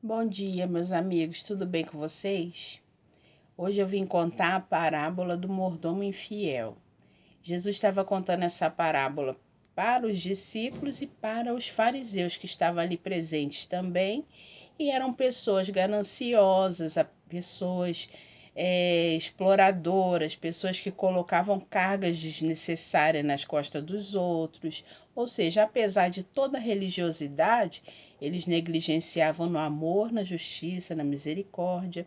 Bom dia, meus amigos, tudo bem com vocês? Hoje eu vim contar a parábola do mordomo infiel. Jesus estava contando essa parábola para os discípulos e para os fariseus que estavam ali presentes também, e eram pessoas gananciosas, pessoas exploradoras, pessoas que colocavam cargas desnecessárias nas costas dos outros. Ou seja, apesar de toda a religiosidade, eles negligenciavam no amor, na justiça, na misericórdia,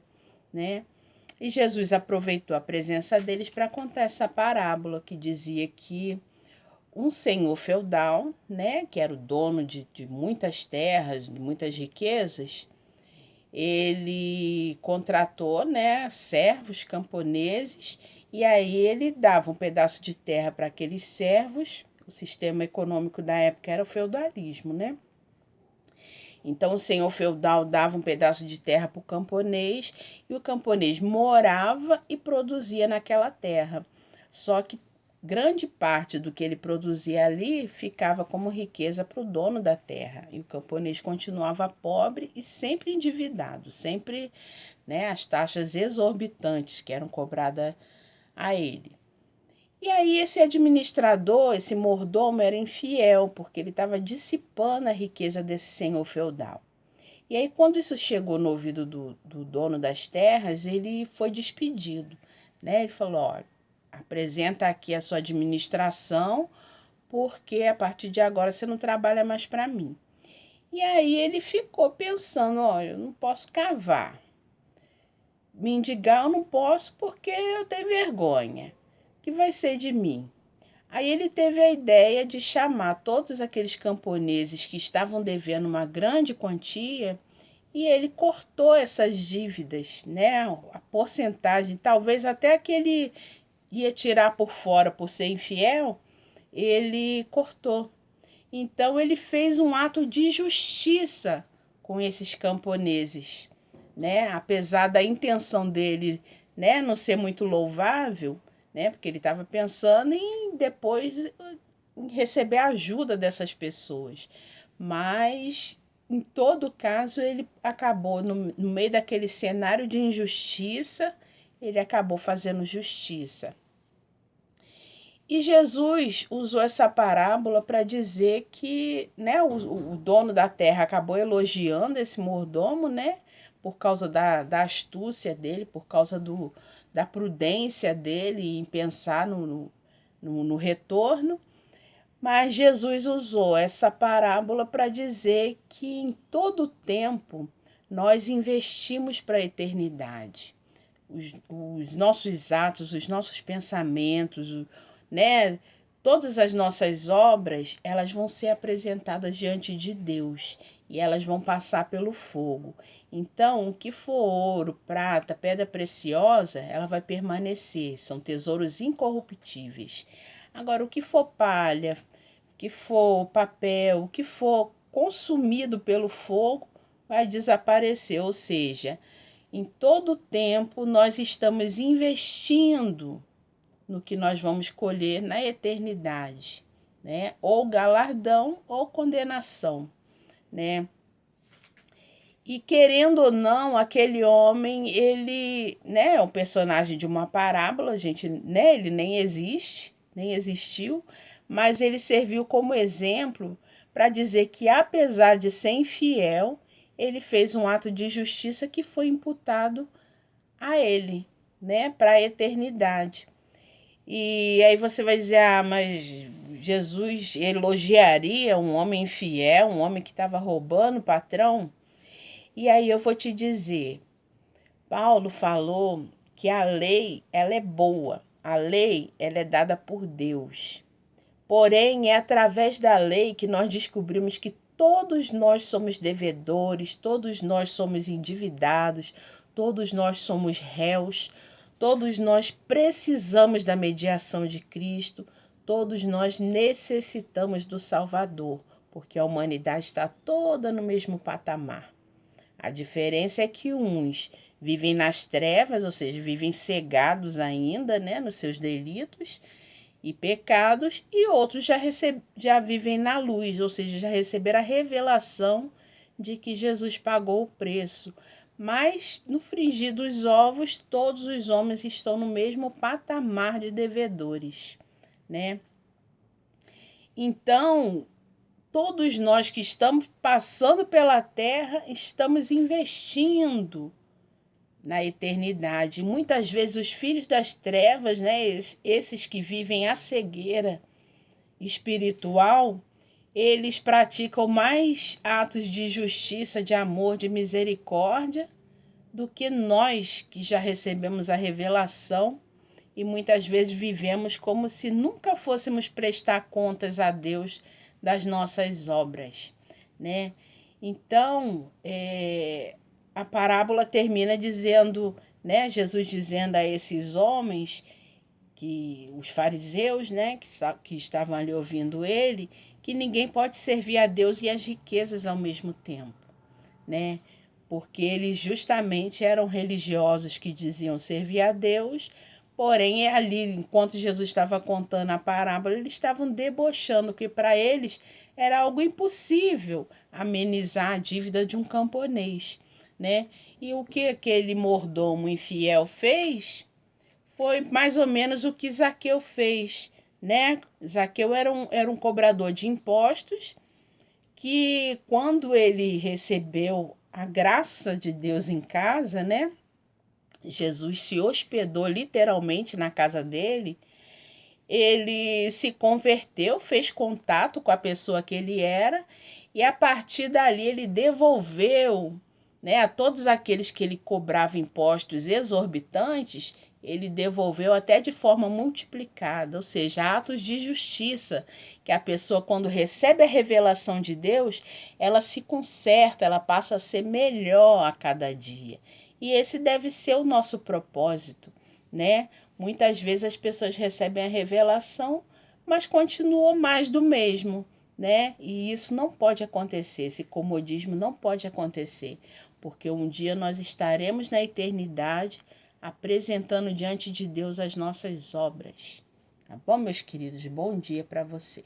né? E Jesus aproveitou a presença deles para contar essa parábola que dizia que um senhor feudal, né, que era o dono de muitas terras, de muitas riquezas, ele contratou, né, servos camponeses, e aí ele dava um pedaço de terra para aqueles servos. O sistema econômico da época era o feudalismo, né? Então o senhor feudal dava um pedaço de terra para o camponês e o camponês morava e produzia naquela terra. Só que grande parte do que ele produzia ali ficava como riqueza para o dono da terra. E o camponês continuava pobre e sempre endividado, sempre, né, as taxas exorbitantes que eram cobradas a ele. E aí esse administrador, esse mordomo era infiel, porque ele estava dissipando a riqueza desse senhor feudal. E aí quando isso chegou no ouvido do dono das terras, ele foi despedido, né? Ele falou, olha, apresenta aqui a sua administração, porque a partir de agora você não trabalha mais para mim. E aí ele ficou pensando, olha, eu não posso cavar. Mendigar eu não posso porque eu tenho vergonha. O que vai ser de mim? Aí ele teve a ideia de chamar todos aqueles camponeses que estavam devendo uma grande quantia e ele cortou essas dívidas, né? A porcentagem, talvez até que ele ia tirar por fora por ser infiel, ele cortou. Então ele fez um ato de justiça com esses camponeses, né? Apesar da intenção dele, né, não ser muito louvável, né? Porque ele estava pensando em depois em receber a ajuda dessas pessoas. Mas em todo caso ele acabou no meio daquele cenário de injustiça, ele acabou fazendo justiça. E Jesus usou essa parábola para dizer que, né, o dono da terra acabou elogiando esse mordomo, né, por causa da astúcia dele, por causa da prudência dele em pensar no retorno. Mas Jesus usou essa parábola para dizer que em todo tempo nós investimos para a eternidade. Os nossos atos, os nossos pensamentos, né? Todas as nossas obras, elas vão ser apresentadas diante de Deus e elas vão passar pelo fogo. Então, o que for ouro, prata, pedra preciosa, ela vai permanecer, são tesouros incorruptíveis. Agora, o que for palha, o que for papel, o que for consumido pelo fogo, vai desaparecer, ou seja, em todo tempo nós estamos investindo no que nós vamos colher na eternidade, né? Ou galardão ou condenação, né? E querendo ou não, aquele homem, ele, né, é um personagem de uma parábola, a gente, né, ele nem existe, nem existiu, mas ele serviu como exemplo para dizer que apesar de ser infiel, ele fez um ato de justiça que foi imputado a ele, né, para a eternidade. E aí você vai dizer, ah, mas Jesus elogiaria um homem infiel, um homem que estava roubando o patrão? E aí eu vou te dizer, Paulo falou que a lei, ela é boa, a lei, ela é dada por Deus. Porém, é através da lei que nós descobrimos que todos nós somos devedores, todos nós somos endividados, todos nós somos réus, todos nós precisamos da mediação de Cristo, todos nós necessitamos do Salvador, porque a humanidade está toda no mesmo patamar. A diferença é que uns vivem nas trevas, ou seja, vivem cegados ainda, né, nos seus delitos e pecados, e outros já vivem na luz, ou seja, já receberam a revelação de que Jesus pagou o preço. Mas, no frigir dos ovos, todos os homens estão no mesmo patamar de devedores, né? Então, todos nós que estamos passando pela terra, estamos investindo na eternidade. Muitas vezes os filhos das trevas, né, esses que vivem a cegueira espiritual, eles praticam mais atos de justiça, de amor, de misericórdia, do que nós que já recebemos a revelação e muitas vezes vivemos como se nunca fôssemos prestar contas a Deus das nossas obras, né? Então, a parábola termina dizendo, né, Jesus dizendo a esses homens, que os fariseus, né, que estavam ali ouvindo ele, que ninguém pode servir a Deus e as riquezas ao mesmo tempo, né? Porque eles justamente eram religiosos que diziam servir a Deus, porém ali, enquanto Jesus estava contando a parábola, eles estavam debochando, que para eles era algo impossível amenizar a dívida de um camponês, né? E o que aquele mordomo infiel fez foi mais ou menos o que Zaqueu fez, né? Zaqueu era um cobrador de impostos que, quando ele recebeu a graça de Deus em casa, né? Jesus se hospedou literalmente na casa dele. Ele se converteu, fez contato com a pessoa que ele era e a partir dali ele devolveu, né, a todos aqueles que ele cobrava impostos exorbitantes, ele devolveu até de forma multiplicada, ou seja, atos de justiça, que a pessoa, quando recebe a revelação de Deus, ela se conserta, ela passa a ser melhor a cada dia. E esse deve ser o nosso propósito, né? Muitas vezes as pessoas recebem a revelação, mas continuam mais do mesmo, né? E isso não pode acontecer, esse comodismo não pode acontecer, porque um dia nós estaremos na eternidade apresentando diante de Deus as nossas obras. Tá bom, meus queridos? Bom dia para você.